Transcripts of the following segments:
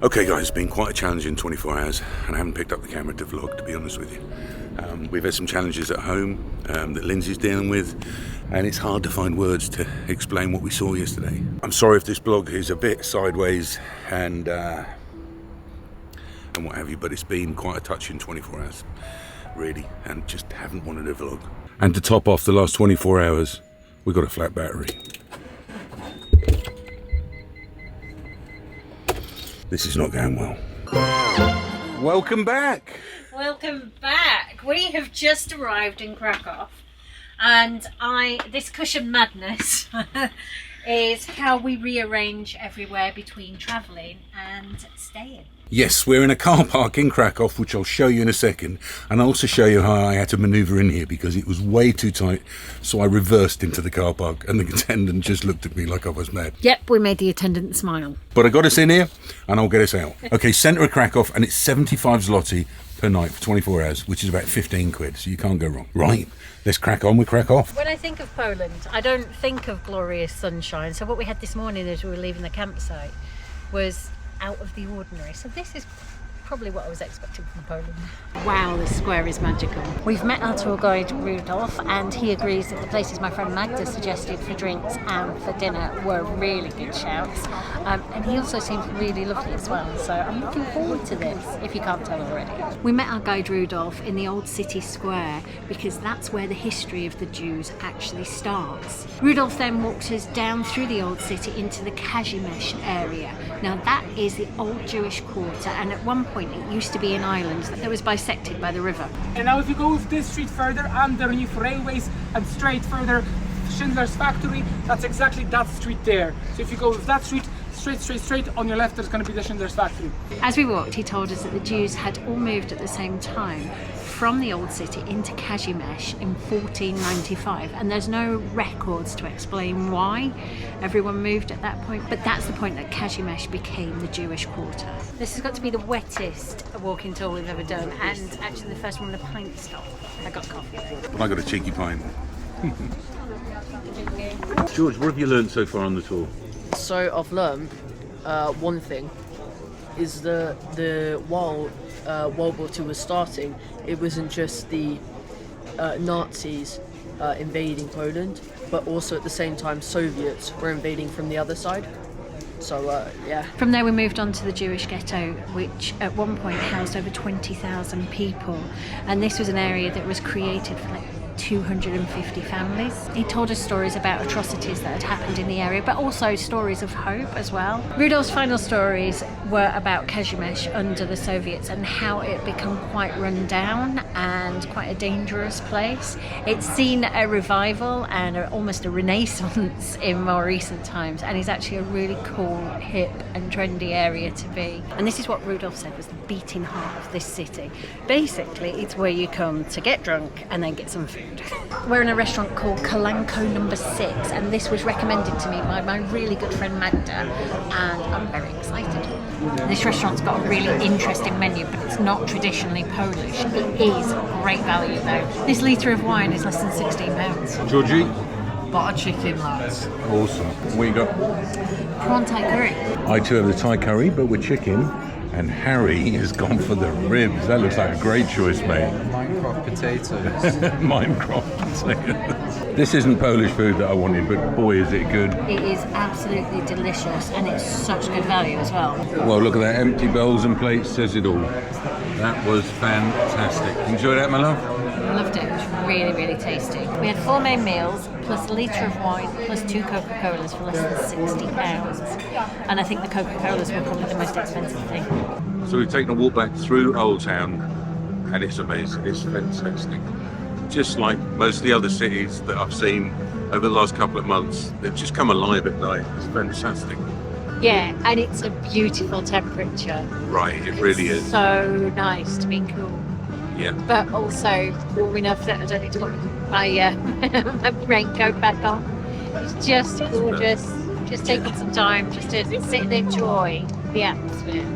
Okay guys, it's been quite a challenging 24 hours and I haven't picked up the camera to vlog, to be honest with you. We've had some challenges at home that Lindsay's dealing with, and it's hard to find words to explain what we saw yesterday. I'm sorry if this vlog is a bit sideways and what have you, but it's been quite a touching 24 hours, really, and just haven't wanted a vlog. And to top off the last 24 hours, we got a flat battery. This is not going well. Welcome back. Welcome back. We have just arrived in Krakow, and this cushion madness is how we rearrange everywhere between travelling and staying. Yes, we're in a car park in Krakow, which I'll show you in a second, and I'll also show you how I had to manoeuvre in here because it was way too tight, so I reversed into the car park and the attendant just looked at me like I was mad. Yep, we made the attendant smile. But I got us in here and I'll get us out. Okay, centre of Krakow, and it's 75 zloty per night for 24 hours, which is about 15 quid, so you can't go wrong. Right, let's crack on with Krakow. When I think of Poland, I don't think of glorious sunshine, so what we had this morning as we were leaving the campsite was out of the ordinary. So this is probably what I was expecting from Poland. Wow, this square is magical. We've met our tour guide Rudolf, and he agrees that the places my friend Magda suggested for drinks and for dinner were really good shouts. And he also seems really lovely as well, so I'm looking forward to this, if you can't tell already. We met our guide Rudolf in the old city square because that's where the history of the Jews actually starts. Rudolf then walked us down through the old city into the Kazimierz area. Now that is the old Jewish quarter, and at one point it used to be an island that was bisected by the river. And now if you go this street further underneath railways and straight further Schindler's factory, that's exactly that street there. So if you go that street straight on your left, there's going to be the Schindler's factory. As we walked, he told us that the Jews had all moved at the same time from the old city into Kazimierz in 1495, and there's no records to explain why everyone moved at that point, but that's the point that Kazimierz became the Jewish quarter. This has got to be the wettest walking tour we've ever done, and actually the first one with a pint stop. I got coffee though. I got a cheeky pint. George, what have you learned so far on the tour? So I've learned one thing is while World War II was starting, it wasn't just the Nazis invading Poland, but also at the same time Soviets were invading from the other side. So yeah. From there we moved on to the Jewish ghetto, which at one point housed over 20,000 people, and this was an area that was created for like 250 families. He told us stories about atrocities that had happened in the area, but also stories of hope as well. Rudolf's final stories were about Kazimierz under the Soviets and how it had become quite run down and quite a dangerous place. It's seen a revival and almost a renaissance in more recent times, and is actually a really cool, hip and trendy area to be. And this is what Rudolf said was the beating heart of this city. Basically, it's where you come to get drunk and then get some food. We're in a restaurant called Kalanko No. 6, and this was recommended to me by my really good friend Magda, and I'm very excited. This restaurant's got a really interesting menu, but it's not traditionally Polish. It is great value though. This litre of wine is less than £16. Georgie? butter chicken, lads. Awesome. What you got? Prawn Thai curry. I too have the Thai curry, but with chicken. And Harry has gone for the ribs. That looks like a great choice, mate. Minecraft potatoes. Minecraft potatoes. This isn't Polish food that I wanted, but boy, is it good. It is absolutely delicious, and it's such good value as well. Well, look at that. Empty bowls and plates says it all. That was fantastic. Enjoy that, my love? Loved it. It was really, really tasty. We had 4 main meals, plus a litre of wine, plus 2 Coca-Colas for less than £60. And I think the Coca-Colas were probably the most expensive thing. So we've taken a walk back through Old Town, and it's amazing. It's fantastic. Just like most of the other cities that I've seen over the last couple of months, they've just come alive at night. It's fantastic. Yeah, and it's a beautiful temperature. Right, it really is. So nice to be cool. Yeah. But also warm enough that I don't need to put my, my raincoat back on. It's just gorgeous. Just taking some time just to sit and enjoy the atmosphere.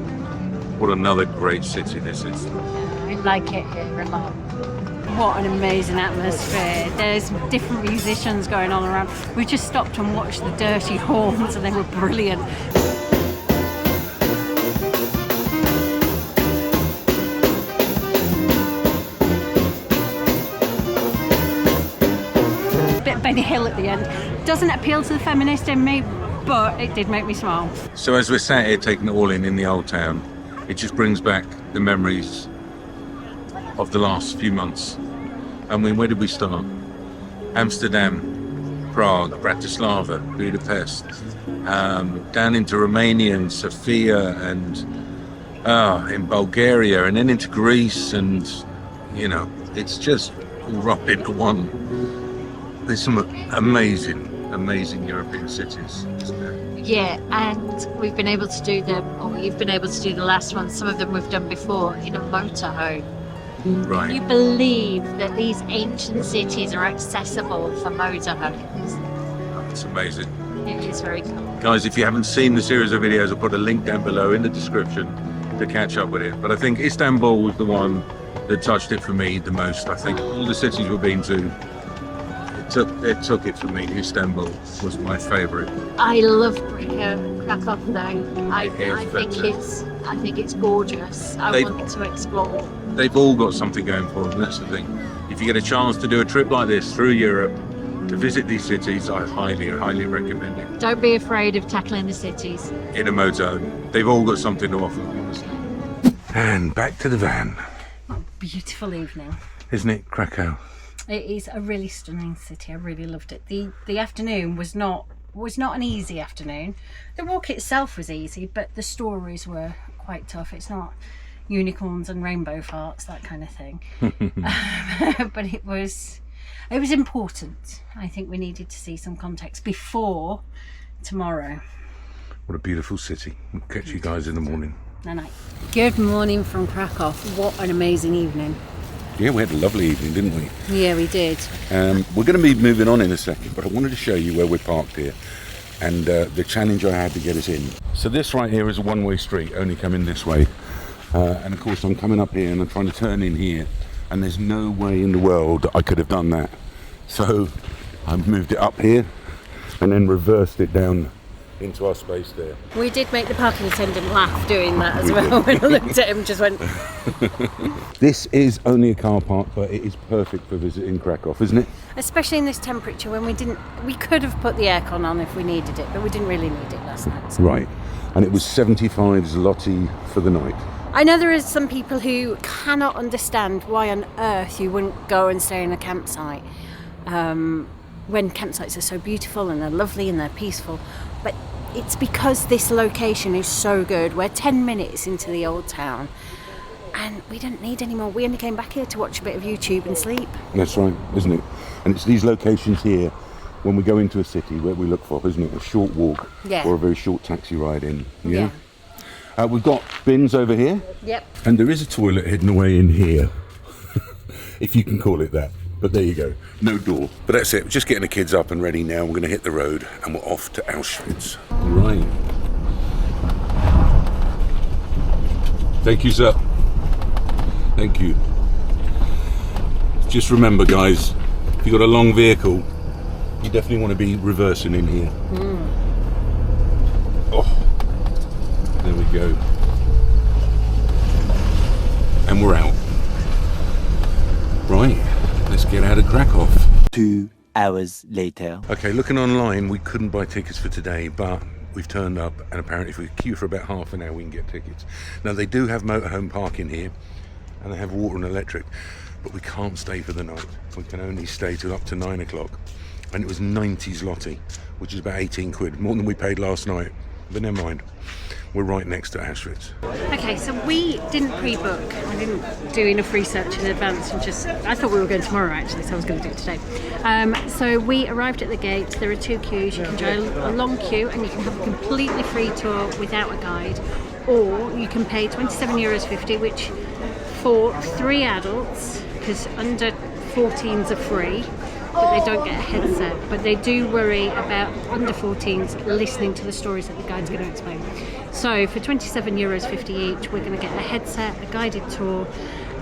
What another great city this is. I like it here a lot. What an amazing atmosphere. There's different musicians going on around. We just stopped and watched the Dirty Horns, and they were brilliant. tiny hill at the end. Doesn't appeal to the feminist in me, but it did make me smile. So as we're sat here taking it all in the old town, it just brings back the memories of the last few months. I mean, where did we start? Amsterdam, Prague, Bratislava, Budapest, down into Romania and Sofia, and in Bulgaria, and then into Greece, and you know, it's just all rolled into one. There's some amazing European cities, isn't there? Yeah, and we've been able to do them, or you've been able to do the last one. Some of them we've done before in a motorhome. Right. Can you believe that these ancient cities are accessible for motorhomes? It's amazing. It is very cool. Guys, if you haven't seen the series of videos, I'll put a link down below in the description to catch up with it. But I think Istanbul was the one that touched it for me the most. I think all the cities we've been to, it took it for me. Istanbul was my favourite. I love Krakow though. I think it's gorgeous. I want to explore. They've all got something going for them, that's the thing. If you get a chance to do a trip like this through Europe, to visit these cities, I highly recommend it. Don't be afraid of tackling the cities. In a motorhome. They've all got something to offer, honestly. And back to the van. What a beautiful evening. Isn't it, Krakow? It is a really stunning city. I really loved it. The afternoon was not an easy afternoon. The walk itself was easy, but the stories were quite tough. It's not unicorns and rainbow farts, that kind of thing. But it was important. I think we needed to see some context before tomorrow. What a beautiful city. We'll catch you guys in the morning. Night. Good morning from Krakow. What an amazing evening. Yeah, we had a lovely evening, didn't we? Yeah, we did. We're going to be moving on in a second, but I wanted to show you where we're parked here and the challenge I had to get us in. So this right here is a one-way street, only coming this way. And of course I'm coming up here and I'm trying to turn in here, and there's no way in the world I could have done that. So I've moved it up here and then reversed it down into our space there. We did make the parking attendant laugh doing that as well. When I looked at him, just went. This is only a car park, but it is perfect for visiting Krakow, isn't it? Especially in this temperature when we could have put the aircon on if we needed it, but we didn't really need it last night. So. Right, and it was 75 zloty for the night. I know there is some people who cannot understand why on earth you wouldn't go and stay in a campsite when campsites are so beautiful and they're lovely and they're peaceful, but it's because this location is so good. We're 10 minutes into the old town and we don't need any more. We only came back here to watch a bit of YouTube and sleep. That's right, isn't it? And it's these locations here when we go into a city where we look for, isn't it? A short walk or a very short taxi ride in. Yeah. We've got bins over here. Yep. And there is a toilet hidden away in here, if you can call it that. But there you go, no door. But that's it, we're just getting the kids up and ready now. We're going to hit the road and we're off to Auschwitz. Right. Thank you, sir. Thank you. Just remember, guys, if you've got a long vehicle, you definitely want to be reversing in here. Oh. There we go. And we're out. Right, let's get out of Krakow. 2 hours later. Okay, looking online, we couldn't buy tickets for today, but we've turned up, and apparently if we queue for about half an hour, we can get tickets. Now, they do have motorhome parking here, and they have water and electric, but we can't stay for the night. We can only stay till up to 9 o'clock. And it was 90 zloty, which is about 18 quid, more than we paid last night. But never mind. We're right next to Auschwitz. Okay, so we didn't pre-book. I didn't do enough research in advance and I thought we were going tomorrow actually, so I was going to do it today. So we arrived at the gate. There are 2 queues. You can join a long queue and you can have a completely free tour without a guide, or you can pay €27.50, which for 3 adults, because under 14s are free, but they don't get a headset. But they do worry about under 14s listening to the stories that the guide's going to explain. So for €27.50 each, we're going to get a headset, a guided tour,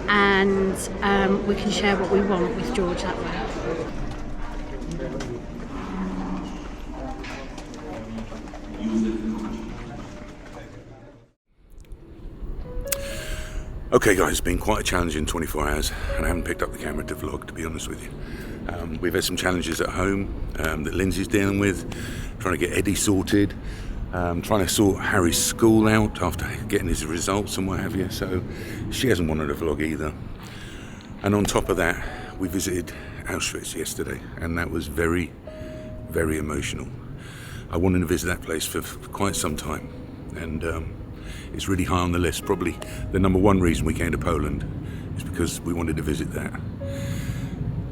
and we can share what we want with George that way. Okay guys, it's been quite a challenging 24 hours and I haven't picked up the camera to vlog, to be honest with you. We've had some challenges at home that Lindsay's dealing with, trying to get Eddie sorted, trying to sort Harry's school out after getting his results and what have you, so she hasn't wanted a vlog either. And on top of that, we visited Auschwitz yesterday, and that was very, very emotional. I wanted to visit that place for quite some time, and it's really high on the list. Probably the number one reason we came to Poland is because we wanted to visit that.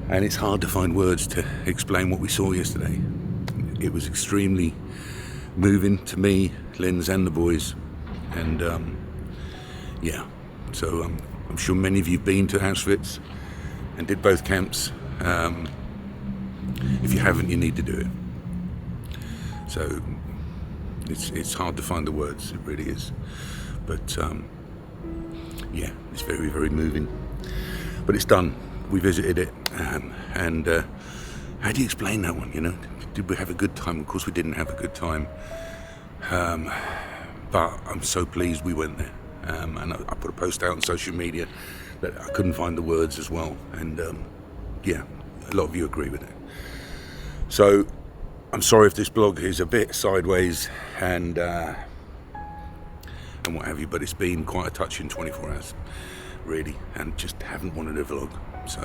And it's hard to find words to explain what we saw yesterday. It was extremely moving to me, Linz and the boys, and yeah, so I'm sure many of you have been to Auschwitz and did both camps. If you haven't, you need to do it. So it's hard to find the words, it really is, but yeah, it's very, very moving, but it's done. We visited it, and how do you explain that one, you know? Did we have a good time? Of course we didn't have a good time, but I'm so pleased we went there, and I put a post out on social media that I couldn't find the words as well, and yeah, a lot of you agree with it. So I'm sorry if this blog is a bit sideways and what have you, but it's been quite a touching 24 hours, really, and just haven't wanted a vlog. So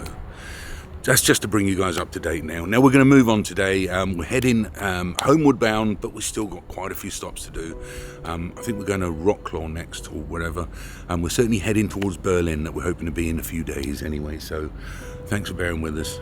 that's just to bring you guys up to date now. Now we're going to move on today. We're heading homeward bound, but we've still got quite a few stops to do. I think we're going to Rocklaw next or whatever. We're certainly heading towards Berlin, that we're hoping to be in a few days anyway. So thanks for bearing with us.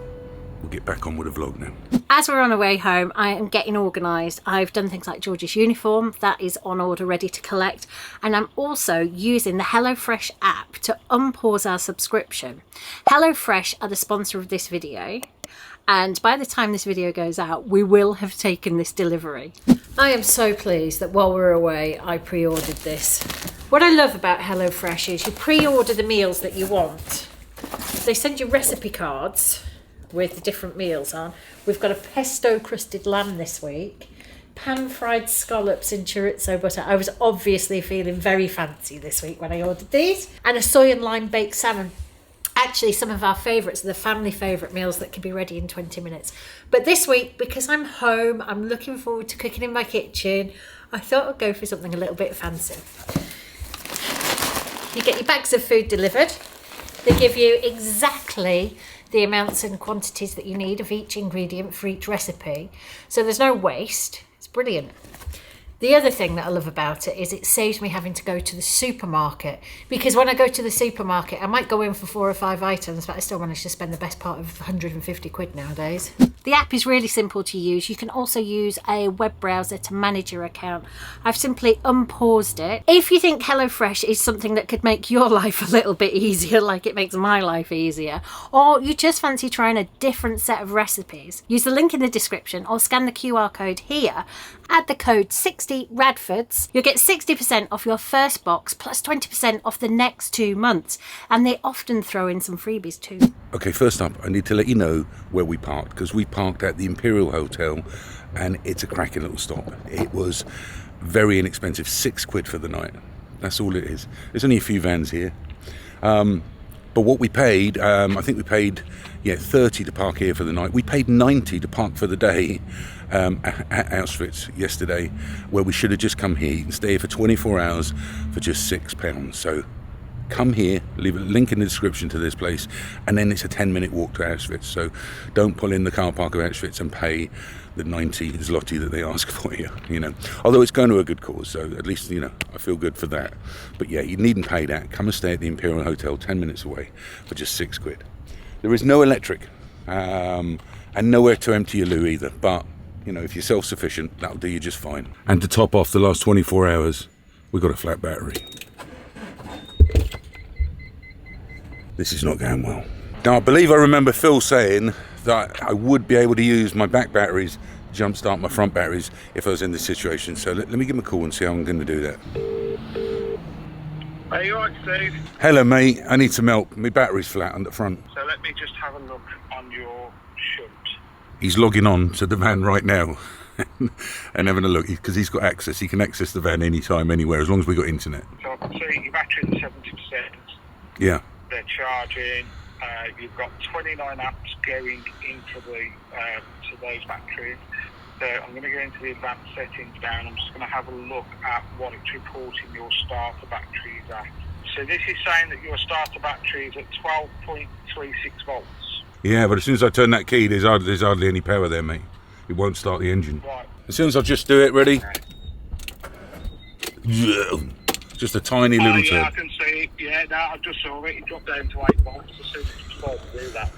We'll get back on with the vlog now. As we're on our way home, I am getting organised. I've done things like George's uniform, that is on order, ready to collect. And I'm also using the HelloFresh app to unpause our subscription. HelloFresh are the sponsor of this video. And by the time this video goes out, we will have taken this delivery. I am so pleased that while we're away, I pre-ordered this. What I love about HelloFresh is you pre-order the meals that you want. They send you recipe cards with the different meals on. We've got a pesto crusted lamb this week, pan-fried scallops in chorizo butter. I was obviously feeling very fancy this week when I ordered these, and a soy and lime baked salmon. Actually, some of our favourites are the family favourite meals that can be ready in 20 minutes. But this week, because I'm home, I'm looking forward to cooking in my kitchen, I thought I'd go for something a little bit fancy. You get your bags of food delivered. They give you exactly the amounts and quantities that you need of each ingredient for each recipe. So there's no waste. It's brilliant. The other thing that I love about it is it saves me having to go to the supermarket, because when I go to the supermarket, I might go in for 4 or 5 items, but I still manage to spend the best part of 150 quid nowadays. The app is really simple to use. You can also use a web browser to manage your account. I've simply unpaused it. If you think HelloFresh is something that could make your life a little bit easier, like it makes my life easier, or you just fancy trying a different set of recipes, use the link in the description or scan the QR code here. Add the code 60RADFORDS. You'll get 60% off your first box plus 20% off the next 2 months. And they often throw in some freebies too. Okay, first up, I need to let you know where we parked, because we parked at the Imperial Hotel, and it's a cracking little stop. It was very inexpensive, 6 quid for the night. That's all it is. There's only a few vans here. But what we paid, I think we paid 30 to park here for the night. We paid 90 to park for the day at Auschwitz yesterday, where we should have just come here. You can stay here for 24 hours for just £6. So come here, leave a link in the description to this place, and then it's a 10-minute walk to Auschwitz. So don't pull in the car park of Auschwitz and pay the 90 zloty that they ask for you, you know. Although it's going to a good cause, so at least, you know, I feel good for that. But yeah, you needn't pay that. Come and stay at the Imperial Hotel 10 minutes away for just 6 quid. There is no electric, and nowhere to empty your loo either, but you know, if you're self-sufficient, that'll do you just fine. And to top off the last 24 hours, we've got a flat battery. This is not going well. Now, I believe I remember Phil saying that I would be able to use my back batteries to jumpstart my front batteries if I was in this situation. So let me give him a call and see how I'm going to do that. Are you alright, Steve? Hello, mate. I need some help. My battery's flat on the front. So let me just have a look on your shunt. He's logging on to the van right now and having a look, because he's got access. He can access the van anytime, anywhere, as long as we've got internet. So I can see your battery's 70%. Yeah. They're charging. You've got 29 amps going into the to those batteries. So I'm going to go into the advanced settings down. I'm just going to have a look at what it's reporting your starter batteries at. So this is saying that your starter battery is at 12.36 volts. Yeah, but as soon as I turn that key, there's hardly any power there, mate. It won't start the engine. Right. As soon as I just do it, ready? Just a tiny little Yeah, I turn. can see it. Yeah, no, I just saw it. It dropped down to 8 volts as soon as you started to do that.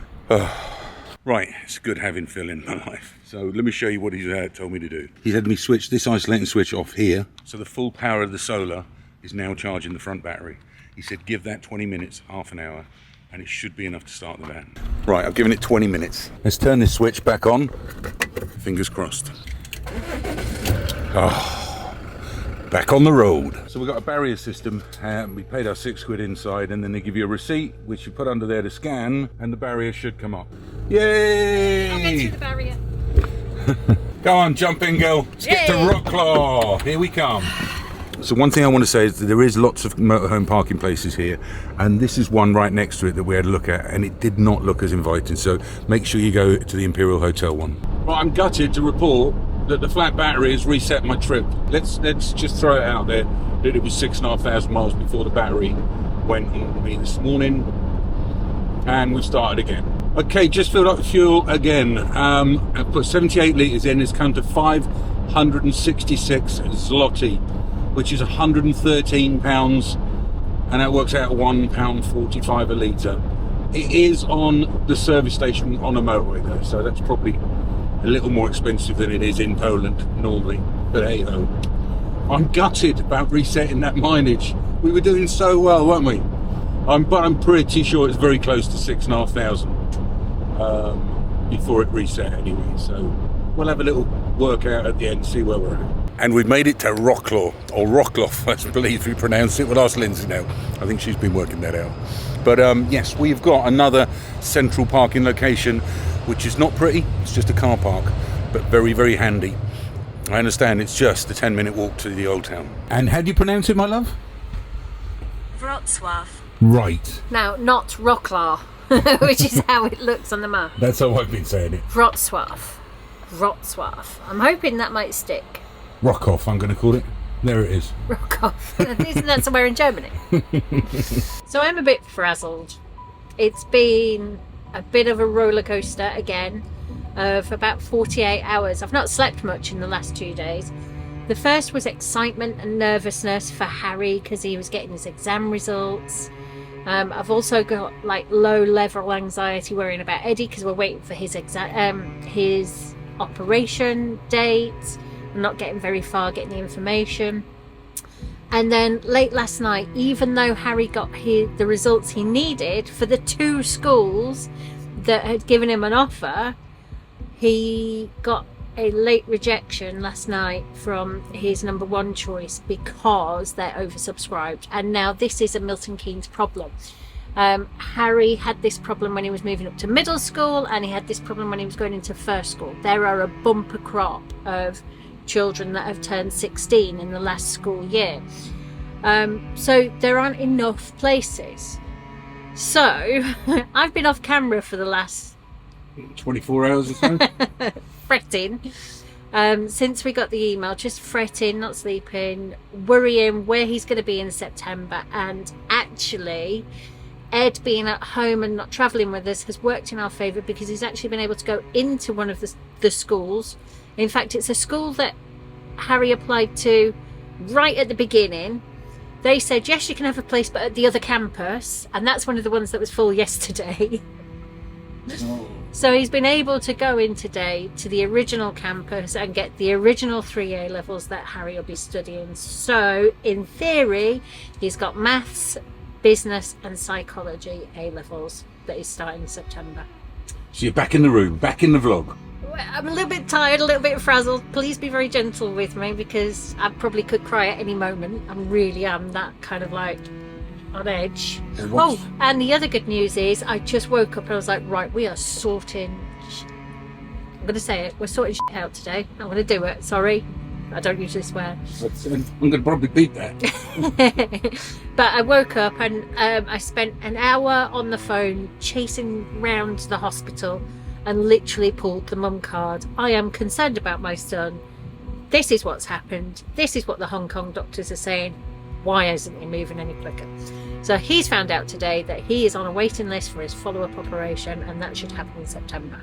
Right, it's good having Phil in my life. So let me show you what he's told me to do. He's had me switch this isolating switch off here. So the full power of the solar is now charging the front battery. He said give that 20 minutes, half an hour, and it should be enough to start the van. Right, I've given it 20 minutes. Let's turn this switch back on. Fingers crossed. Oh, back on the road. So we've got a barrier system. We paid our £6 inside, and then they give you a receipt, which you put under there to scan, and the barrier should come up. Yay! I'll get through the barrier. Go on, jump in, girl. Let's get to Rocklaw. Here we come. So one thing I want to say is that there is lots of motorhome parking places here, and this is one right next to it that we had a look at, and it did not look as inviting. So make sure you go to the Imperial Hotel one. Right, I'm gutted to report that the flat battery has reset my trip. Let's just throw it out there that it was 6,500 miles before the battery went on me this morning, and we've started again. Okay, just filled up the fuel again. I put 78 litres in. It's come to 566 zloty, which is £113, and that works out at £1.45 a litre. It is on the service station on a motorway though, so that's probably a little more expensive than it is in Poland normally, but hey ho. I'm gutted about resetting that mileage. We were doing so well, weren't we? But I'm pretty sure it's very close to 6,500 before it reset anyway, so we'll have a little workout at the end, see where we're at. And we've made it to Rocklaw, or Rockloff, I believe we pronounce it. We'll ask Lindsay now. I think she's been working that out. But yes, we've got another central parking location, which is not pretty. It's just a car park, but very, very handy. I understand it's just a 10-minute walk to the old town. And how do you pronounce it, my love? Wrocław. Right. Now, not Rocklaw, which is how it looks on the map. That's how I've been saying it. Wrocław. Wrocław. I'm hoping that might stick. Rockoff, I'm going to call it. There it is. Rockoff. Isn't that somewhere in Germany? So I'm a bit frazzled. It's been a bit of a roller coaster again of about 48 hours. I've not slept much in the last 2 days. The first was excitement and nervousness for Harry because he was getting his exam results. I've also got like low level anxiety worrying about Eddie because we're waiting for his his operation date. I'm not getting very far getting the information. And then late last night, even though Harry got the results he needed for the 2 schools that had given him an offer, he got a late rejection last night from his number 1 choice because they're oversubscribed. And now this is a Milton Keynes problem. Harry had this problem when he was moving up to middle school, and he had this problem when he was going into first school. There are a bumper crop of children that have turned 16 in the last school year. So there aren't enough places. So I've been off camera for the last 24 hours or so? fretting since we got the email, just fretting, not sleeping, worrying where he's going to be in September. And actually Ed being at home and not travelling with us has worked in our favour because he's actually been able to go into one of the schools. In fact, it's a school that Harry applied to right at the beginning. They said, yes, you can have a place, but at the other campus. And that's one of the ones that was full yesterday. Oh. So he's been able to go in today to the original campus and get the original 3 A levels that Harry will be studying. So in theory, he's got maths, business and psychology A levels that he's starting in September. So you're back in the room, back in the vlog. I'm a little bit tired, a little bit frazzled. Please be very gentle with me because I probably could cry at any moment. I really am that kind of like on edge. Oh, and the other good news is I just woke up and I was like, right, we are sorting I'm going to say it, we're sorting shit out today. I'm going to do it, sorry. I don't usually swear. I'm going to probably beat that. But I woke up and I spent an hour on the phone chasing round the hospital and literally pulled the mum card. I am concerned about my son. This is what's happened. This is what the Hong Kong doctors are saying. Why isn't he moving any quicker? So he's found out today that he is on a waiting list for his follow-up operation, and that should happen in September.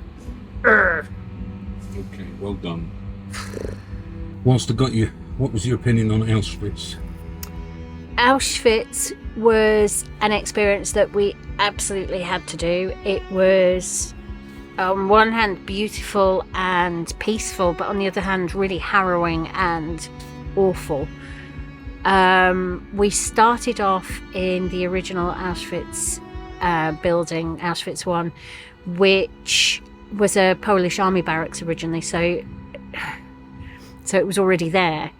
Okay, well done. Whilst I got you, what was your opinion on Auschwitz? Auschwitz was an experience that we absolutely had to do. It was, on one hand, beautiful and peaceful, but on the other hand, really harrowing and awful. We started off in the original Auschwitz building, Auschwitz 1, which was a Polish army barracks originally, so it was already there.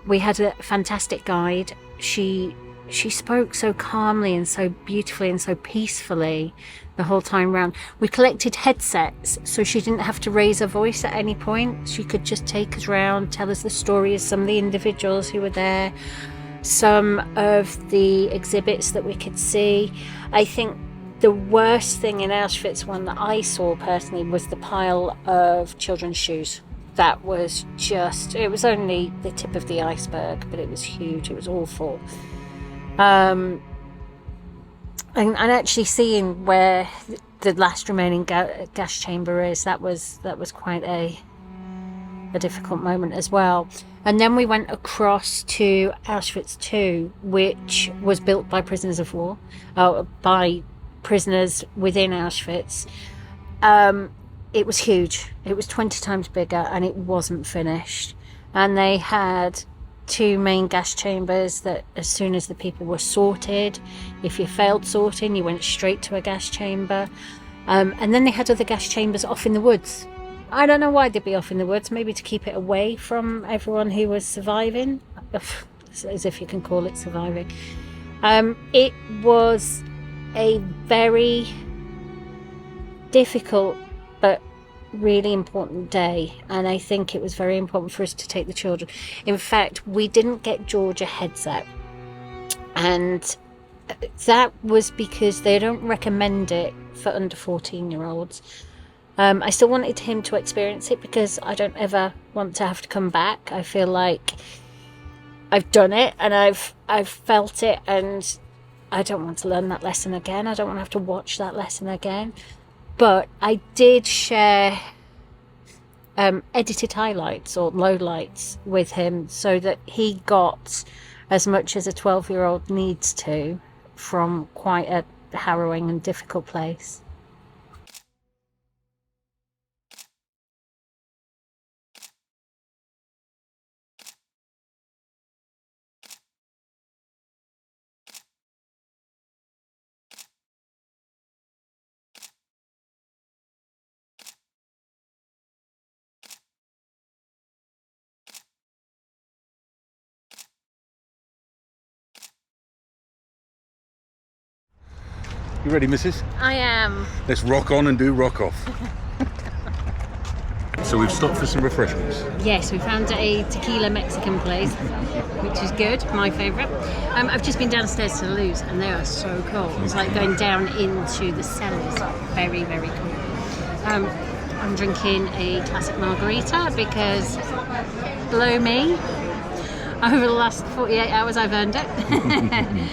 We had a fantastic guide. She spoke so calmly and so beautifully and so peacefully the whole time round. We collected headsets so she didn't have to raise her voice at any point. She could just take us round, tell us the story of some of the individuals who were there, some of the exhibits that we could see. I think the worst thing in Auschwitz 1 that I saw personally was the pile of children's shoes. That was just, it was only the tip of the iceberg, but it was huge. It was awful. And actually seeing where the last remaining gas chamber is, that was quite a difficult moment as well. And then we went across to Auschwitz 2, which was built by prisoners of war, by prisoners within Auschwitz. It was huge. It was 20 times bigger, and it wasn't finished. And they had 2 main gas chambers that as soon as the people were sorted, if you failed sorting, you went straight to a gas chamber. And then they had other gas chambers off in the woods. I don't know why they'd be off in the woods, maybe to keep it away from everyone who was surviving, as if you can call it surviving. It was a very difficult but really important day, and I think it was very important for us to take the children. In fact, we didn't get George a headset, and that was because they don't recommend it for under 14-year-olds. I still wanted him to experience it because I don't ever want to have to come back. I feel like I've done it and I've felt it, and I don't want to learn that lesson again. I don't want to have to watch that lesson again. But I did share edited highlights or lowlights with him so that he got as much as a 12-year-old needs to from quite a harrowing and difficult place. You ready, missus? I am. Let's rock on and do rock off. So we've stopped for some refreshments. Yes, we found a tequila Mexican place, which is good, my favourite. I've just been downstairs to the loos, and they are so cool. It's like going down into the cellars. Very, very cool. I'm drinking a classic margarita because, blow me, over the last 48 hours I've earned it.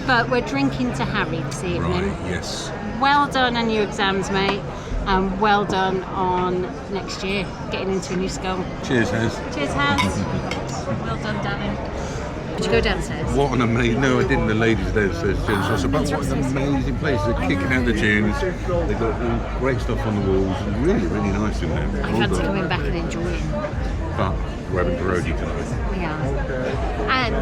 But we're drinking to Harry this evening. Right, yes. Well done on your exams, mate. And well done on next year, getting into a new school. Cheers, Haz. Cheers, Haz. Well done, darling. Did you go downstairs? What an amazing... No, I didn't. The ladies downstairs. So what an amazing place. They're kicking out the tunes. They've got all great stuff on the walls. Really, really nice in there. I fancy coming back and enjoying. But we're having pierogi tonight. We are. And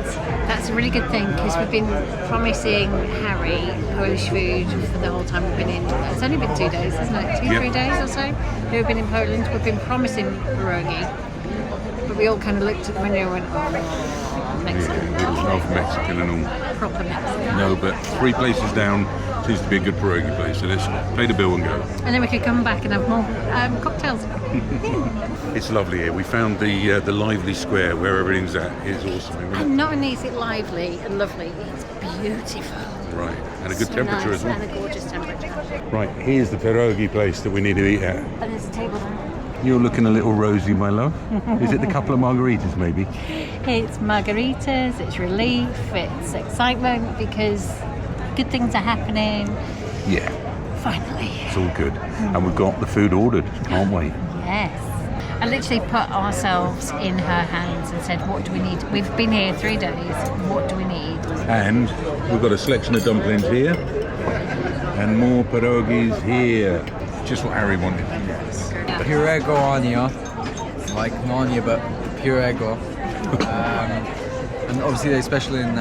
that's a really good thing because we've been promising Harry Polish food for the whole time we've been in. It's only been 2 days, isn't it? 3 days or so. We've been in Poland. We've been promising pierogi. But we all kind of looked at the menu and went, oh, Mexican. Yeah, we love Mexican and all. Proper Mexican. No, but 3 places down, Seems to be a good pierogi place, so let's pay the bill and go. And then we could come back and have more cocktails. It's lovely here. We found the lively square where everything's at. It's awesome. Isn't it? And not only is it lively and lovely, it's beautiful. Right, and a good So temperature nice, as well. and a gorgeous temperature. Right, here's the pierogi place that we need to eat at. And there's a table there. You're looking a little rosy, my love. Is it the couple of margaritas, maybe? It's margaritas, it's relief, it's excitement because good things are happening. Yeah, Finally. it's all good. And we've got the food ordered, can't wait. Yes. I literally put ourselves in her hands and said, what do we need? We've been here 3 days. What do we need? And we've got a selection of dumplings here and more pierogis here. Just what Harry wanted. Pirego Ania, like Narnia but Pirego. And obviously they're special in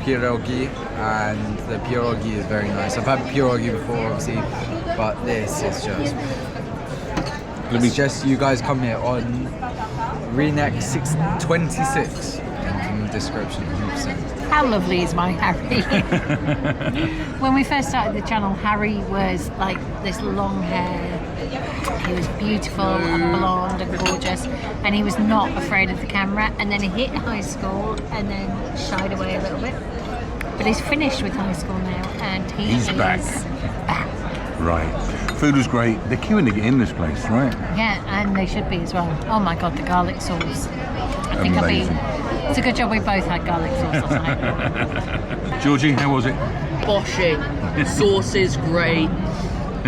pierogi, and the pierogi is very nice. I've had pierogi before obviously, but this is just... Let me suggest you guys come here on Reneck 626 in the description, 100%. How lovely is my Harry? When we first started the channel, Harry was like this long hair. He was beautiful and blonde and gorgeous, and he was not afraid of the camera. And then he hit high school and then shied away a little bit. But he's finished with high school now, and he's back. back. Right. Food was great. They're queuing to get in this place, right? Yeah, and they should be as well. Oh my god, the garlic sauce. I think Amazing. it's a good job we both had garlic sauce last night. Georgie, how was it? Boshing. Sauces, great.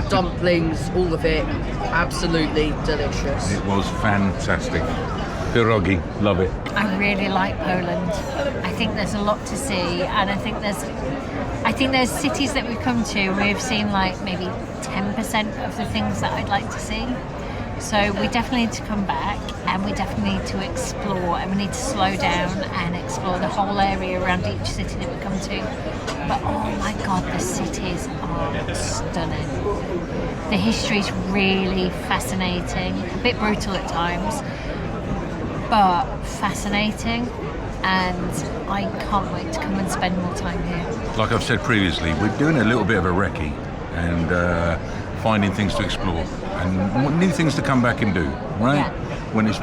Dumplings, all of it. Absolutely delicious. It was fantastic. Pierogi, love it. I really like Poland. I think there's a lot to see, and I think there's cities that we've come to where we've seen like maybe 10% of the things that I'd like to see. So we definitely need to come back, and we definitely need to explore, and we need to slow down and explore the whole area around each city that we come to. But oh my god, the cities are stunning. The history's really fascinating, a bit brutal at times, but fascinating, and I can't wait to come and spend more time here. Like I've said previously, we're doing a little bit of a recce and finding things to explore and new things to come back and do, right? Yeah.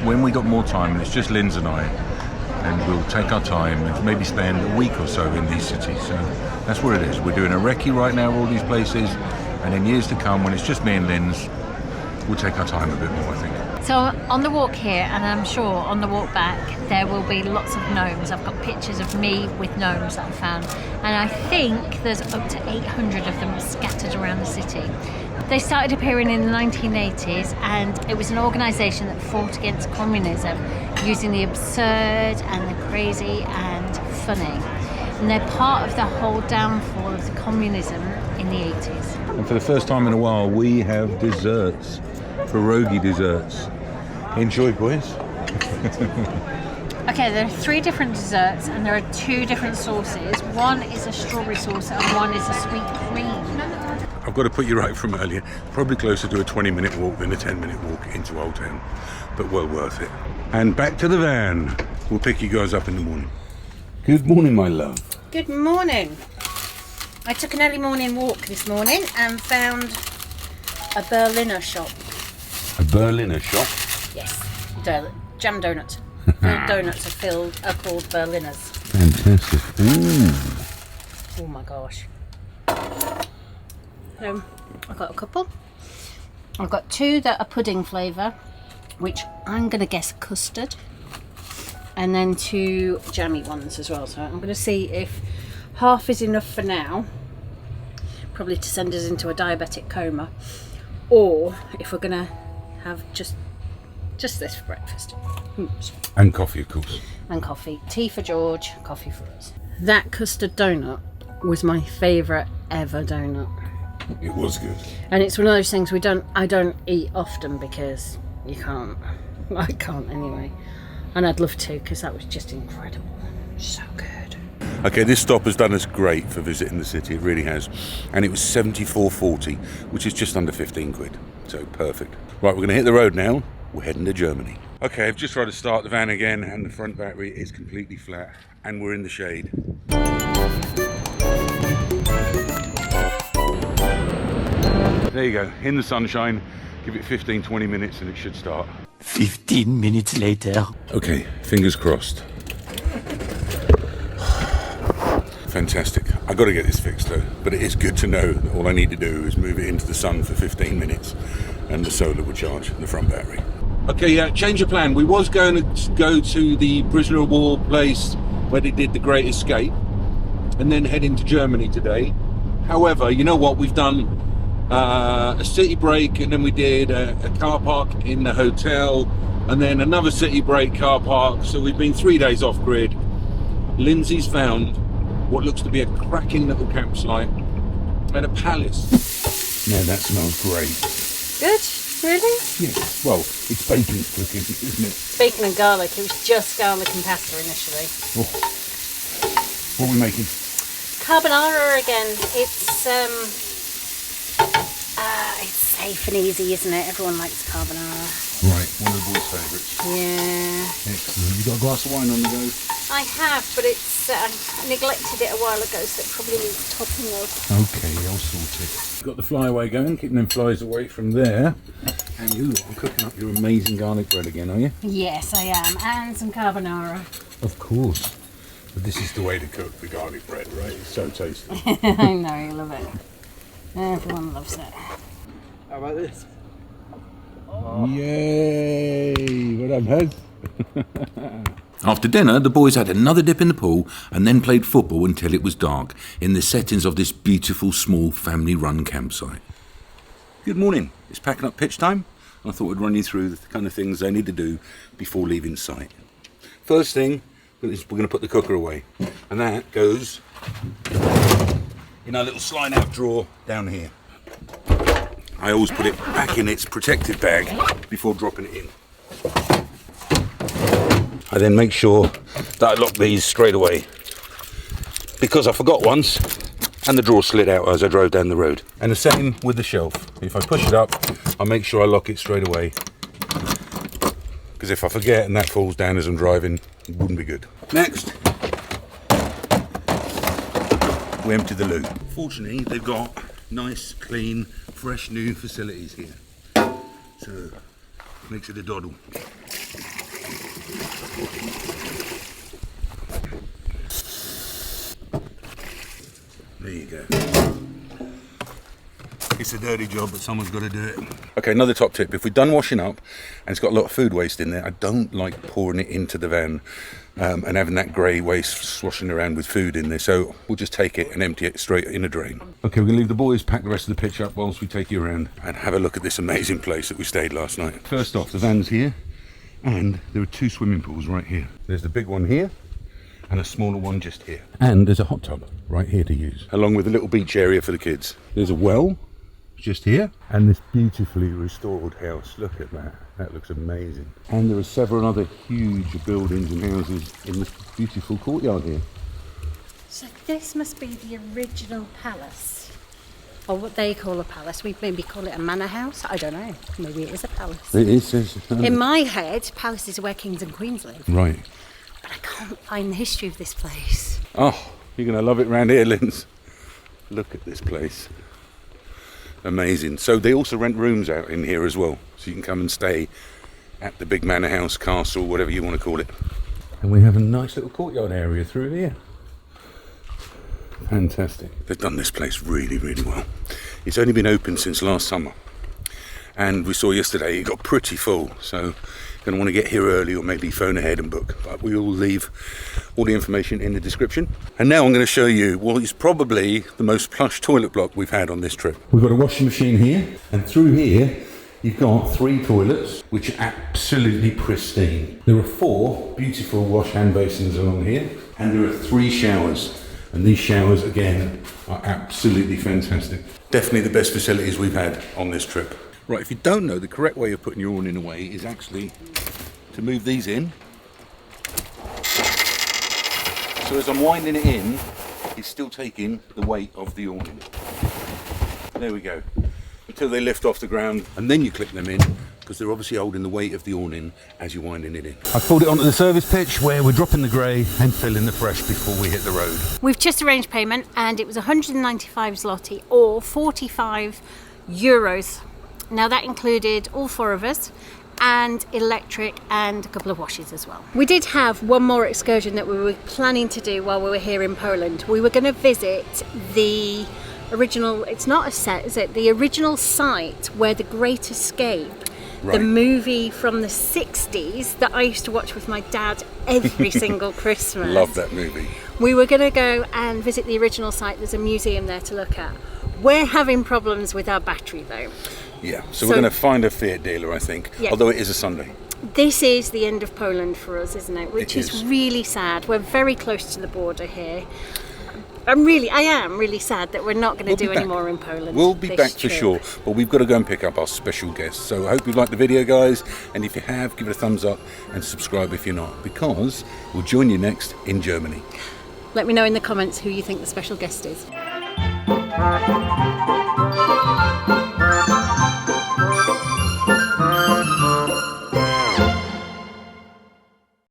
When we got more time, and it's just Linz and I, and we'll take our time and maybe spend a week or so in these cities. So that's where it is. We're doing a recce right now, all these places, and in years to come, when it's just me and Linz, we'll take our time a bit more, I think. So on the walk here, and I'm sure on the walk back, there will be lots of gnomes. I've got pictures of me with gnomes that I found, and I think there's up to 800 of them scattered around the city. They started appearing in the 1980s, and it was an organisation that fought against communism using the absurd and the crazy and funny. And they're part of the whole downfall of the communism in the 80s. And for the first time in a while, we have desserts, pierogi desserts. Enjoy, boys. Okay, there are 3 different desserts, and there are 2 different sauces. One is a strawberry sauce and one is a sweet cream. I've got to put you right from earlier. Probably closer to a 20-minute walk than a 10-minute walk into Old Town, but well worth it. And back to the van. We'll pick you guys up in the morning. Good morning, my love. Good morning. I took an early morning walk this morning and found a Berliner shop. A Berliner shop? Yes, jam donuts. Donuts are called Berliners. Fantastic. Ooh. Oh my gosh. I've got a couple. I've got 2 that are pudding flavour, which I'm going to guess custard, and then 2 jammy ones as well. So I'm going to see if half is enough for now, probably to send us into a diabetic coma, or if we're going to have just this for breakfast. Oops. And coffee, of course. And coffee. Tea for George, coffee for us. That custard donut was my favourite ever donut. It was good. And it's one of those things I don't eat often because you can't. I can't anyway. And I'd love to, because that was just incredible. So good. Okay, this stop has done us great for visiting the city. It really has. And it was 74.40, which is just under 15 quid. So perfect. Right, we're going to hit the road now. We're heading to Germany. Okay, I've just tried to start the van again, and the front battery is completely flat, and we're in the shade. There you go, in the sunshine. Give it 15-20 minutes and it should start. 15 minutes later. Okay, fingers crossed. Fantastic. I got to get this fixed though, but it is good to know that all I need to do is move it into the sun for 15 minutes and the solar will charge the front battery. Okay, yeah, change of plan. We was going to go to the prisoner of war place where they did the Great Escape and then head into Germany today. However, you know what, we've done a city break, and then we did a car park in the hotel, and then another city break car park. So we've been 3 days off grid. Lindsay's found what looks to be a cracking little campsite and a palace. Now that smells great. Good? Really? Yeah, well, it's bacon cooking, isn't it? Bacon and garlic. It was just garlic and pasta initially. Oh. What are we making? Carbonara again. It's safe and easy, isn't it? Everyone likes carbonara. Right, one of the boys' favourites. Yeah. Excellent. You got a glass of wine on the go? I have, but it's I neglected it a while ago, so it probably needs topping of. Okay, I'll sort it. Got the flyaway going, keeping them flies away from there. And you are cooking up your amazing garlic bread again, are you? Yes, I am, and some carbonara. Of course. But this is the way to cook the garlic bread, right? It's so tasty. I know, you love it. Everyone loves it. How about this? Yay! Well done, Hez. After dinner, the boys had another dip in the pool and then played football until it was dark in the settings of this beautiful, small, family-run campsite. Good morning. It's packing up pitch time. I thought I'd run you through the kind of things they need to do before leaving site. First thing is we're going to put the cooker away, and that goes in our little slide-out drawer down here. I always put it back in its protected bag before dropping it in. I then make sure that I lock these straight away, because I forgot once and the drawer slid out as I drove down the road. And the same with the shelf. If I push it up, I make sure I lock it straight away, because if I forget and that falls down as I'm driving, it wouldn't be good. Next, we empty the loo. Fortunately, they've got nice, clean, fresh new facilities here, so makes it a doddle. There you go. It's a dirty job, but someone's got to do it. Okay, another top tip. If we're done washing up and it's got a lot of food waste in there, I don't like pouring it into the van and having that grey waste sloshing around with food in there. So we'll just take it and empty it straight in a drain. Okay, we're going to leave the boys pack the rest of the pitch up whilst we take you around and have a look at this amazing place that we stayed last night. First off, the van's here, and there are 2 swimming pools right here. There's the big one here and a smaller one just here. And there's a hot tub right here to use, along with a little beach area for the kids. There's a well just here, and this beautifully restored house. Look at that. That looks amazing. And there are several other huge buildings and houses in this beautiful courtyard here. So this must be the original palace, or what they call a palace. We maybe call it a manor house. I don't know. Maybe it is a palace. It is. In my head, palaces are where kings and queens live. Right. But I can't find the history of this place. Oh, you're going to love it round here, Linz. Look at this place. Amazing. So they also rent rooms out in here as well, so you can come and stay at the big manor house, castle, whatever you want to call it. And we have a nice little courtyard area through here. Fantastic. They've done this place really, really well. It's only been open since last summer, and we saw yesterday it got pretty full, so you're going to want to get here early or maybe phone ahead and book. But we will leave all the information in the description. And now I'm going to show you what is probably the most plush toilet block we've had on this trip. We've got a washing machine here, and through here you've got 3 toilets which are absolutely pristine. There are 4 beautiful wash hand basins along here, and there are 3 showers. And these showers, again, are absolutely fantastic. Definitely the best facilities we've had on this trip. Right, if you don't know, the correct way of putting your awning away is actually to move these in. So as I'm winding it in, it's still taking the weight of the awning. There we go. Until they lift off the ground, and then you clip them in, because they're obviously holding the weight of the awning as you're winding it in. I pulled it onto the service pitch where we're dropping the grey and filling the fresh before we hit the road. We've just arranged payment, and it was 195 zloty or 45 euros. Now that included all 4 of us, and electric and a couple of washes as well. We did have one more excursion that we were planning to do while we were here in Poland. We were going to visit the original, it's not a set, is it? The original site where The Great Escape, the movie from the 60s that I used to watch with my dad every single Christmas. Love that movie. We were going to go and visit the original site. There's a museum there to look at. We're having problems with our battery though. Yeah, so we're going to find a Fiat dealer, I think, although it is a Sunday. This is the end of Poland for us, isn't it? Which It is is. really sad. We're very close to the border here. I am really sad that we're not going to do any more in Poland. We'll be this back for trip. sure, but we've got to go and pick up our special guest. So I hope you've liked the video, guys, and if you have, give it a thumbs up and subscribe if you're not, because we'll join you next in Germany. Let me know in the comments who you think the special guest is.